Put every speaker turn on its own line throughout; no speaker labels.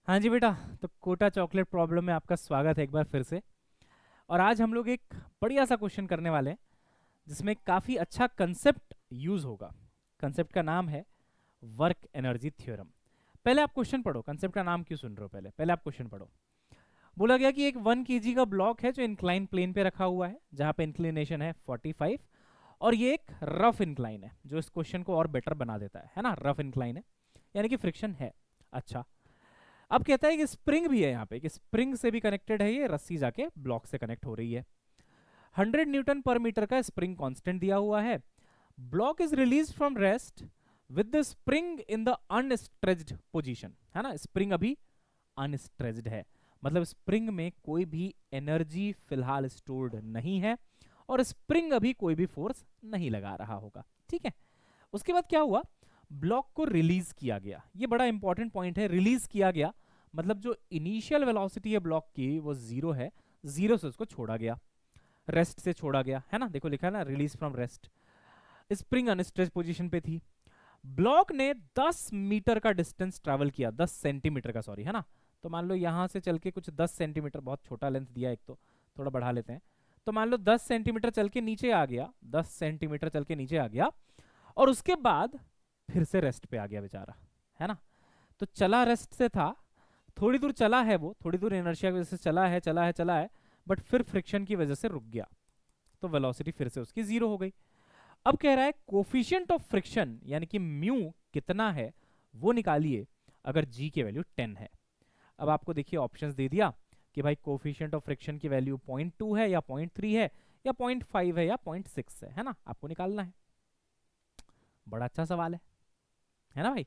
हाँ जी बेटा। तो कोटा चॉकलेट प्रॉब्लम में आपका स्वागत है एक बार फिर से। और आज हम लोग एक बढ़िया सा क्वेश्चन करने वाले हैं जिसमें काफ़ी अच्छा कंसेप्ट यूज़ होगा। कंसेप्ट का नाम है वर्क एनर्जी थ्योरम। पहले आप क्वेश्चन पढ़ो, कंसेप्ट का नाम क्यों सुन रहे हो, पहले पहले आप क्वेश्चन पढ़ो। बोला गया कि एक 1 kg का ब्लॉक है जो इंक्लाइन प्लेन पे रखा हुआ है, जहाँ पे इंक्लिनेशन है 45, और ये एक रफ इंक्लाइन है जो इस क्वेश्चन को और बेटर बना देता है ना। रफ इंक्लाइन है यानी कि फ्रिक्शन है। अच्छा, अब कहता है कि स्प्रिंग भी है यहाँ पे, कि स्प्रिंग से भी कनेक्टेड है, ये रस्सी जाके ब्लॉक से कनेक्ट हो रही है। 100 न्यूटन पर मीटर का स्प्रिंग कांस्टेंट दिया हुआ है। Block is release from rest with the spring in the unstretched position, है ना। स्प्रिंग अभी अनस्ट्रेच्ड है, मतलब स्प्रिंग में कोई भी एनर्जी फिलहाल स्टोर्ड नहीं है और स्प्रिंग अभी कोई भी फोर्स नहीं लगा रहा होगा। ठीक है, उसके बाद क्या हुआ, ब्लॉक को रिलीज किया गया। ये बड़ा इंपॉर्टेंट पॉइंट है, रिलीज किया गया मतलब जो इनिशियल वेलोसिटी है ब्लॉक की वो जीरो है, जीरो से उसको छोड़ा गया, रेस्ट से छोड़ा गया, है ना। देखो लिखा है ना, release from rest. Spring unstretched position पे थी। ब्लॉक ने 10 मीटर का डिस्टेंस ट्रैवल किया, 10 सेंटीमीटर का, सॉरी, है ना। तो मान लो यहां से चल के कुछ 10 सेंटीमीटर, बहुत छोटा लेंथ दिया एक तो, थोड़ा बढ़ा लेते हैं। तो मान लो 10 सेंटीमीटर चल के नीचे आ गया, 10 सेंटीमीटर चल के नीचे आ गया, और उसके बाद फिर से रेस्ट पे आ गया बेचारा, है ना। तो चला रेस्ट से था, थोड़ी दूर चला है वो, थोड़ी दूर इनर्शिया की वजह से चला है, बट फिर फ्रिक्शन की वजह से रुक गया, तो वेलोसिटी फिर से उसकी जीरो हो गई। अब कह रहा है कोफिशिएंट ऑफ फ्रिक्शन यानी कि म्यू कितना है वो निकालिए अगर जी की वैल्यू 10 है। अब आपको देखिए ऑप्शंस दे दिया कि भाई कोफिशिएंट ऑफ फ्रिक्शन की वैल्यू 0.2 है या 0.3 है या 0.5 है या 0.6 है ना, आपको निकालना है। बड़ा अच्छा सवाल है ना भाई।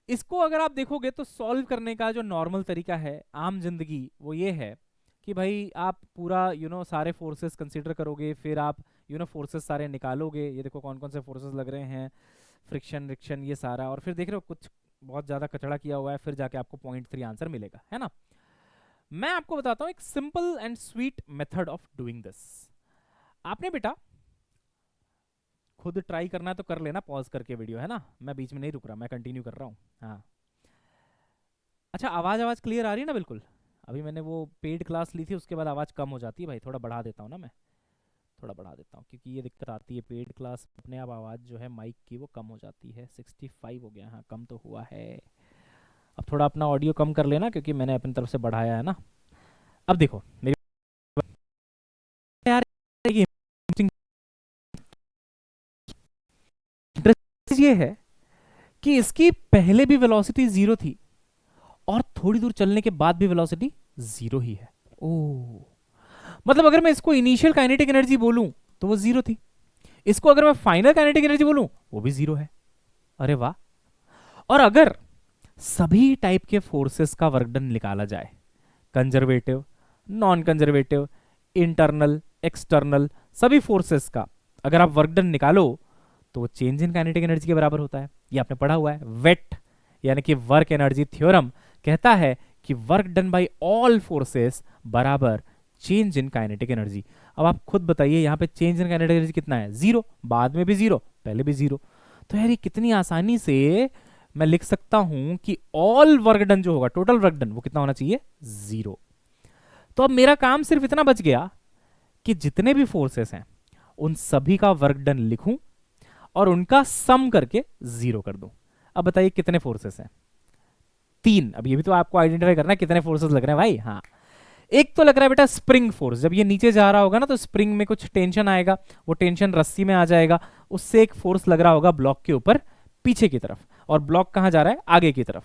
इसको अगर आप देखोगे तो सॉल्व करने का जो नॉर्मल तरीका है आम जिंदगी वो ये है कि भाई आप पूरा सारे फोर्सेस कंसीडर करोगे, फिर आप फोर्सेस सारे निकालोगे, ये देखो कौन कौन से फोर्सेस लग रहे हैं, फ्रिक्शन रिक्शन ये सारा, और फिर देख रहे हो कुछ बहुत ज़्यादा कचड़ा किया हुआ है, फिर जाके आपको 0.3 आंसर मिलेगा, है ना। मैं आपको बताता हूँ एक simple and sweet method of doing this. आपने बेटा खुद ट्राई करना है तो कर लेना पॉज करके वीडियो, है ना, मैं बीच में नहीं रुक रहा, मैं कंटिन्यू कर रहा हूँ। हाँ, अच्छा, आवाज़ आवाज़ क्लियर आ रही है ना बिल्कुल। अभी मैंने वो पेड क्लास ली थी, उसके बाद आवाज़ कम हो जाती है भाई, थोड़ा बढ़ा देता हूँ ना मैं, थोड़ा बढ़ा देता हूँ क्योंकि ये दिक्कत आती है पेड क्लास, अपने आप आवाज़ जो है माइक की वो कम हो जाती है। 65 हो गया, हाँ कम तो हुआ है। अब थोड़ा अपना ऑडियो कम कर लेना क्योंकि मैंने अपनी तरफ से बढ़ाया है ना। अब देखो मेरी यार, ये इंटरेस्ट ये है कि इसकी पहले भी वेलोसिटी जीरो थी और थोड़ी दूर चलने के बाद भी वेलोसिटी जीरो ही है। ओ, मतलब अगर मैं इसको इनिशियल काइनेटिक एनर्जी बोलूं तो वो जीरो थी, इसको अगर मैं फाइनल काइनेटिक एनर्जी बोलूं वो भी जीरो है। अरे वाह। और अगर सभी टाइप के फोर्सेस का वर्क डन निकाला जाए, conservative, non conservative, internal, external, सभी फोर्सेस का अगर आप वर्क डन निकालो तो वो चेंज इन काइनेटिक एनर्जी के बराबर होता है। ये आपने पढ़ा हुआ है, वेट यानी कि वर्क एनर्जी थ्योरम कहता है कि work done by all forces बराबर चेंज इन काइनेटिक एनर्जी। अब आप खुद बताइए यहाँ पे चेंज इन काइनेटिक एनर्जी कितना है, जीरो, बाद में भी जीरो, पहले भी जीरो। तो यार ये कितनी आसानी से मैं लिख सकता हूं कि ऑल वर्क डन जो होगा, टोटल वर्क डन, वो कितना होना चाहिए, जीरो। तो अब मेरा काम सिर्फ इतना बच गया कि जितने भी फोर्सेस हैं उन सभी का वर्क डन लिखूं और उनका सम करके जीरो कर दूं। अब बताइए कितने फोर्सेस हैं, तीन। अब ये भी तो आपको आइडेंटिफाई करना है कितने फोर्सेस लग रहे हैं भाई। हाँ, एक तो लग रहा है बेटा स्प्रिंग फोर्स, जब ये नीचे जा रहा होगा ना तो स्प्रिंग में कुछ टेंशन आएगा, वो टेंशन रस्सी में आ जाएगा, उससे एक फोर्स लग रहा होगा ब्लॉक के ऊपर पीछे की तरफ, और ब्लॉक कहाँ जा रहा है, आगे की तरफ।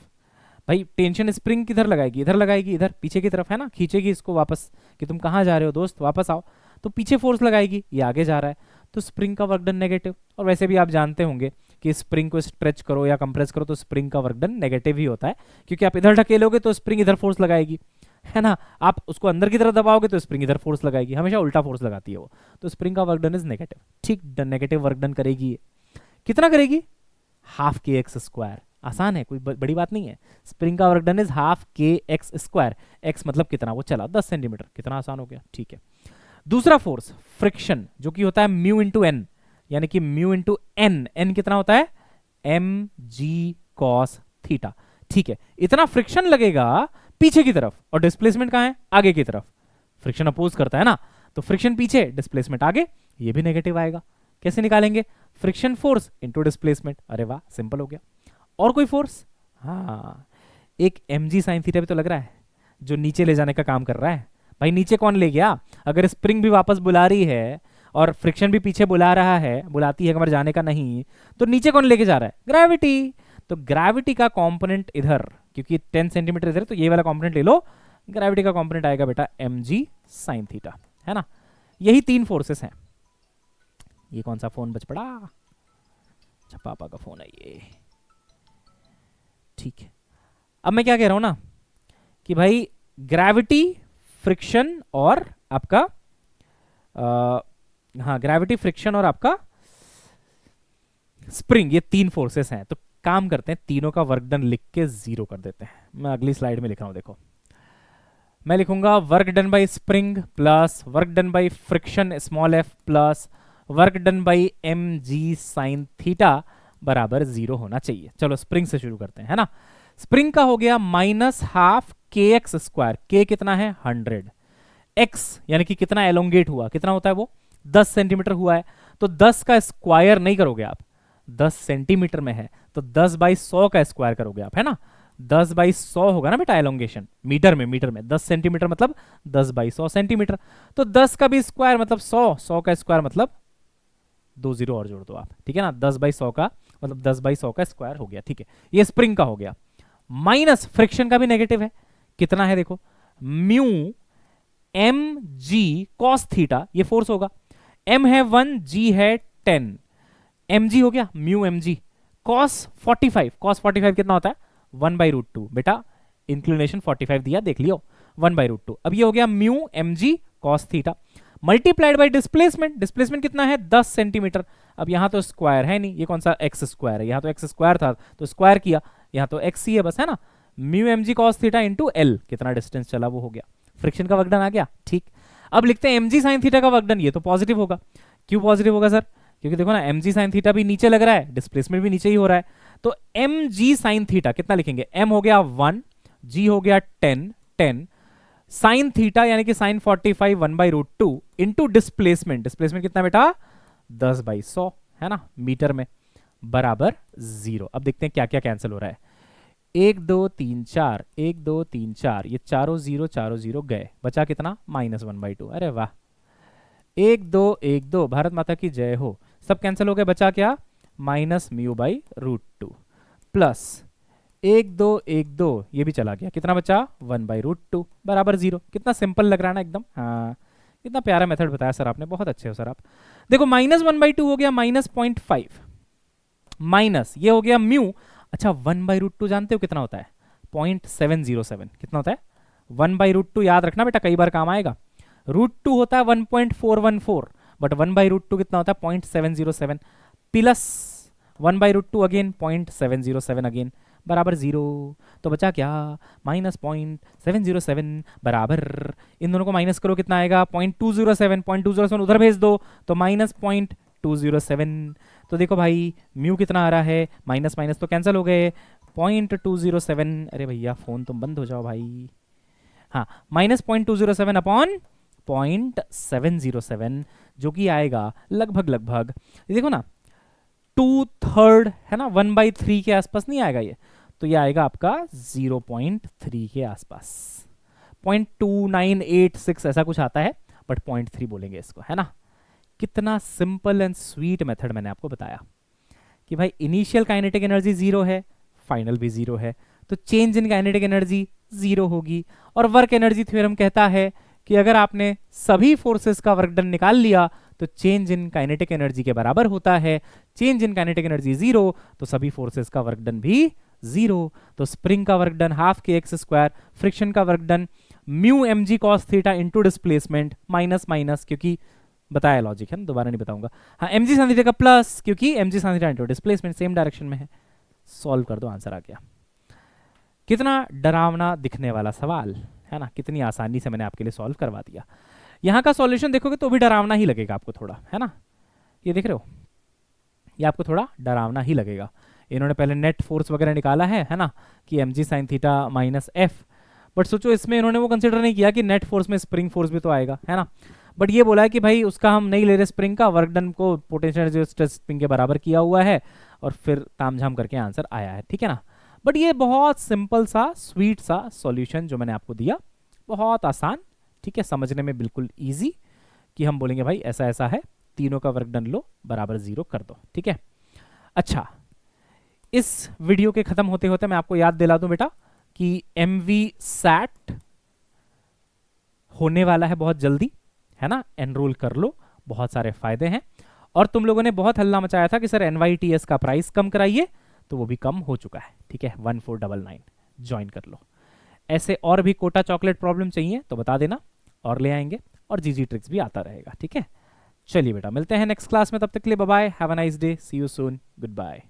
भाई टेंशन स्प्रिंग किधर लगाएगी, इधर लगाएगी, इधर पीछे की तरफ, है ना, खींचेगी इसको वापस कि तुम कहाँ जा रहे हो दोस्त, वापस आओ। तो पीछे फोर्स लगाएगी, ये आगे जा रहा है, तो स्प्रिंग का वर्क डन नेगेटिव। और वैसे भी आप जानते होंगे कि स्प्रिंग को स्ट्रेच करो या कंप्रेस करो तो स्प्रिंग का वर्क डन नेगेटिव ही होता है, क्योंकि आप इधर ढकेलोगे तो स्प्रिंग इधर फोर्स लगाएगी, है ना, आप उसको अंदर की तरफ दबाओगे तो स्प्रिंग इधर फोर्स लगाएगी, हमेशा उल्टा फोर्स लगाती है वो। तो स्प्रिंग का वर्क डन इज नेगेटिव। ठीक, नेगेटिव वर्क डन करेगी, कितना करेगी, हाफ के एक्स स्क्वायर। आसान है, कोई बड़ी बात नहीं है। स्प्रिंग का वर्क डन इज हाफ के एक्स स्क्वायर, एक्स मतलब कितना, वो चला 10 सेंटीमीटर, कितना आसान हो गया। ठीक है, दूसरा फोर्स फ्रिक्शन जो कि होता है म्यू इंटू एन, यानी कि म्यू इंटू एन, एन कितना होता है, एम जी कॉस थीटा। ठीक है, इतना फ्रिक्शन लगेगा पीछे की तरफ और डिस्प्लेसमेंट कहाँ है, आगे की तरफ। फ्रिक्शन अपोज करता है ना, तो फ्रिक्शन पीछे, डिस्प्लेसमेंट आगे, ये भी नेगेटिव आएगा। कैसे निकालेंगे, फ्रिक्शन फोर्स इनटू डिस्प्लेसमेंट। अरे वाह, सिंपल हो गया। और कोई फोर्स, हाँ, एक mg sin थीटा भी तो लग रहा है जो नीचे ले जाने का काम कर रहा है। भाई नीचे कौन ले गया, अगर स्प्रिंग भी वापस बुला रही है और फ्रिक्शन भी पीछे बुला रहा है, बुलाती है, हमारे जाने का नहीं, तो नीचे कौन लेके जा रहा है, ग्रेविटी। तो ग्रेविटी का कंपोनेंट इधर, क्योंकि 10 सेंटीमीटर इधर, तो ये वाला कंपोनेंट ले लो, ग्रेविटी का कंपोनेंट आएगा बेटा mg sin थीटा, है ना। यही 3 फोर्सेस हैं। ये कौन सा फोन बच पड़ा, अच्छा पापा का फोन है ये, ठीक है। अब मैं क्या कह रहा हूं ना कि भाई ग्रेविटी, फ्रिक्शन और आपका हाँ, ग्रेविटी, फ्रिक्शन और आपका स्प्रिंग, ये 3 फोर्सेस हैं। तो काम करते हैं, तीनों का वर्क डन लिख के 0 कर देते हैं। मैं अगली स्लाइड में लिख रहा हूं, देखो मैं लिखूंगा work done by spring plus work done by friction small f plus work done by mg sin theta बराबर 0 होना चाहिए। चलो स्प्रिंग से शुरू करते हैं, है ना। स्प्रिंग का हो गया -12 kx स्क्वायर, k कितना है 100, x यानी कि कितना एलोंगेट हुआ, कितना होता है वो 10 सेंटीमीटर हुआ है, तो 10 का स्क्वायर नहीं करोगे आप, 10 सेंटीमीटर में है तो 10 बाई 100 का स्क्वायर करोगे आप, है ना। 10 बाई 100 होगा ना बेटा एलोंगेशन, मीटर में 10 सेंटीमीटर मतलब 10 बाई 100 सेंटीमीटर, तो 10 का भी स्क्वायर मतलब 100, 100 का स्क्वायर मतलब 2 0 और जोड़ दो आप, ठीक है ना। 10 बाई 100 का मतलब 10 बाई 100 का स्क्वायर हो गया, ठीक है। ये स्प्रिंग का हो गया। माइनस फ्रिक्शन का भी नेगेटिव है, कितना है देखो, mu M G cos theta, ये फोर्स होगा, m है 1, g है 10, mg हो गया म्यू mg, cos 45, cos 45 कितना होता है 1/√2, बेटा इंक्लिनेशन 45 दिया, देख लियो 1/√2। अब ये हो गया mu mg cos theta multiplied by displacement, displacement कितना है 10 सेंटीमीटर। अब यहाँ तो स्क्वायर है नहीं, ये कौन सा एक्स स्क्वायर है, यहाँ तो एक्स स्क्वायर था तो स्क्वायर किया, यहाँ तो एक्स ही है बस, है ना। Mu mg cos theta into L, कितना डिस्टेंस चला वो हो गया, फ्रिक्शन का वर्कडन आ गया, ठीक। अब लिखते हैं mg sin थीटा का वर्कडन, ये तो पॉजिटिव होगा। क्यों पॉजिटिव होगा सर, क्योंकि देखो ना mg sin थीटा भी नीचे लग रहा है, डिस्प्लेसमेंट भी नीचे ही हो रहा है, तो mg sin थीटा कितना लिखेंगे, m हो गया 1, g हो गया 10, साइन थीटा यानी कि साइन 45 1/√2 इंटू डिस्प्लेसमेंट, डिस्प्लेसमेंट कितना बेटा 10/100, है ना, मीटर में, बराबर 0। अब देखते हैं क्या क्या कैंसिल हो रहा है, 1 2 3 4, 1 2 3 4, ये चारों 0 गए, बचा कितना -1/2, अरे वाह। 1 2 1 2, भारत माता की जय हो, सब कैंसिल हो गए, बचा क्या -μ/√2 प्लस 1 2 1 2, ये भी चला गया, कितना बचा 1/√2 बराबर 0। कितना सिंपल लग रहा है ना एकदम, हाँ कितना प्यारा मेथड बताया सर आपने, बहुत अच्छे हो सर आप। देखो -1/2 हो गया -0.5, माइनस ये हो गया म्यू, अच्छा 1/√2 जानते हो कितना होता है 0.707, कितना होता है 1/√2, याद रखना बेटा कई बार काम आएगा। √2 होता है 1.414, बट 1/√2 कितना होता है 0.707 प्लस 1/√2 अगेन 0.707 अगेन बराबर 0। तो बचा क्या -0.707 बराबर, इन दोनों को माइनस करो कितना आएगा 0.207, 0.207 उधर भेज दो तो -0.207। तो देखो भाई म्यू कितना आ रहा है, माइनस माइनस तो कैंसिल हो गए, 0.207, अरे भैया फ़ोन तुम बंद हो जाओ भाई, हाँ -0.207 अपॉन 0.707 जो कि आएगा लगभग देखो ना 2/3 है ना, 1/3 के आसपास नहीं आएगा ये, तो ये आएगा आपका 0.3 के आसपास, 0.2986 ऐसा कुछ आता है, बट 0.3 बोलेंगे इसको, है ना। कितना सिंपल एंड स्वीट मेथड मैंने आपको बताया कि भाई इनिशियल काइनेटिक एनर्जी 0 है, फाइनल भी 0 है, तो चेंज इन काइनेटिक एनर्जी 0 होगी। और वर्क एनर्जी थ्योरम कहता है कि अगर आपने सभी फोर्सेस का वर्क डन निकाल लिया तो चेंज इन काइनेटिक एनर्जी के बराबर होता है, चेंज इन काइनेटिक एनर्जी 0 तो सभी फोर्सेस का वर्क डन भी 0। तो स्प्रिंग का वर्क डन ½ kx², फ्रिक्शन का work done mu mg cos theta into displacement minus minus, क्योंकि बताया लॉजिक है ना, दोबारा नहीं बताऊंगा, हाँ mg sin थीटा का प्लस क्योंकि mg sin theta into displacement same direction में है। सॉल्व कर दो, आंसर आ गया। कितना डरावना दिखने वाला सवाल है ना, कितनी आसानी से मैंने आपके लिए सॉल्व करवा दिया। यहाँ का सॉल्यूशन देखोगे तो भी डरावना ही लगेगा आपको थोड़ा, है ना, ये देख रहे हो, ये आपको थोड़ा डरावना ही लगेगा। इन्होंने पहले नेट फोर्स वगैरह निकाला है ना, कि M G sine theta minus F, but सोचो इसमें इन्होंने वो कंसिडर नहीं किया कि नेट फोर्स में स्प्रिंग फोर्स भी तो आएगा, है ना। बट ये बोला है कि भाई उसका हम नहीं ले रहे स्प्रिंग का, वर्क डन को पोटेंशियल एनर्जी स्ट्रेस स्प्रिंग के बराबर किया हुआ है, और फिर तामझाम करके आंसर आया है, ठीक है ना। बट ये बहुत सिंपल सा स्वीट सा सॉल्यूशन जो मैंने आपको दिया, बहुत आसान, ठीक है, समझने में बिल्कुल ईजी, कि हम बोलेंगे भाई ऐसा ऐसा है, तीनों का वर्क डन लो बराबर 0 कर दो, ठीक है। अच्छा, इस वीडियो के खत्म होते होते मैं आपको याद दिला दूं बेटा कि MVSAT होने वाला है बहुत जल्दी, है ना, एनरोल कर लो, बहुत सारे फायदे हैं। और तुम लोगों ने बहुत हल्ला मचाया था कि सर NYTS का प्राइस कम कराइए, तो वो भी कम हो चुका है, ठीक है, 1499 ज्वाइन कर लो। ऐसे और भी कोटा चॉकलेट प्रॉब्लम चाहिए तो बता देना, और ले आएंगे, और जीजी ट्रिक्स भी आता रहेगा, ठीक है। चलिए बेटा, मिलते हैं नेक्स्ट क्लास में, तब तक के लिए bye bye, have a nice day, see you soon, good bye.